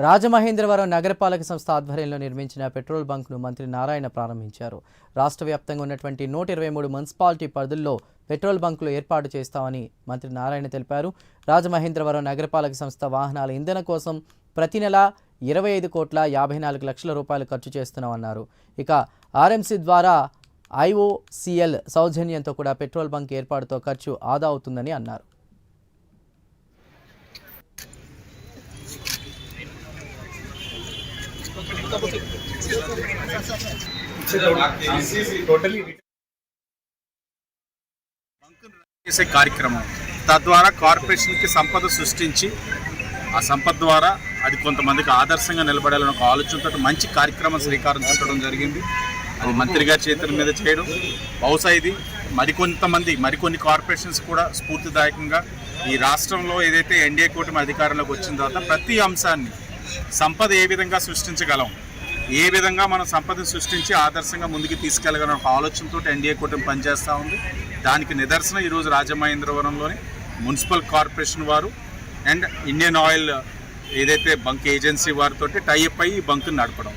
రాజమహేంద్రవరం నగరపాలక సంస్థ ఆధ్వర్యంలో నిర్మించిన పెట్రోల్ బంక్ను మంత్రి నారాయణ ప్రారంభించారు. రాష్ట్ర వ్యాప్తంగా ఉన్నటువంటి 123 మున్సిపాలిటీ పరిధుల్లో పెట్రోల్ బంకులు ఏర్పాటు చేస్తామని మంత్రి నారాయణ తెలిపారు. రాజమహేంద్రవరం నగరపాలక సంస్థ వాహనాల ఇంధన కోసం ప్రతి నెల 25,54 లక్షల రూపాయలు ఖర్చు చేస్తున్నామన్నారు. ఇక ఆర్ఎంసీ ద్వారా IOCL సౌజన్యంతో కూడా పెట్రోల్ బంక్ ఏర్పాటుతో ఖర్చు ఆదా అవుతుందని అన్నారు. చేసే కార్యక్రమం తద్వారా కార్పొరేషన్కి సంపద సృష్టించి ఆ సంపద ద్వారా అది కొంతమందికి ఆదర్శంగా నిలబడాలని ఒక ఆలోచనతో మంచి కార్యక్రమం శ్రీకారం చుట్టడం జరిగింది. అది మంత్రి గారి చేతుల మీద చేయడం బహుశా ఇది మరికొన్ని కార్పొరేషన్స్ కూడా స్ఫూర్తిదాయకంగా ఈ రాష్ట్రంలో ఏదైతే ఎన్డీఏ కూటమి అధికారంలోకి వచ్చిన తర్వాత ప్రతి అంశాన్ని సంపద ఏ విధంగా సృష్టించగలం, ఏ విధంగా మనం సంపదను సృష్టించి ఆదర్శంగా ముందుకు తీసుకెళ్ళగలం ఒక ఆలోచనతో ఎన్డీఏ కూటమి పనిచేస్తూ ఉంది. దానికి నిదర్శనం ఈరోజు రాజమహేంద్రవరంలోని మున్సిపల్ కార్పొరేషన్ వారు అండ్ ఇండియన్ ఆయిల్ ఏదైతే బంక్ ఏజెన్సీ వారితో టైఅప్ అయ్యి ఈ బంకును నడపడం.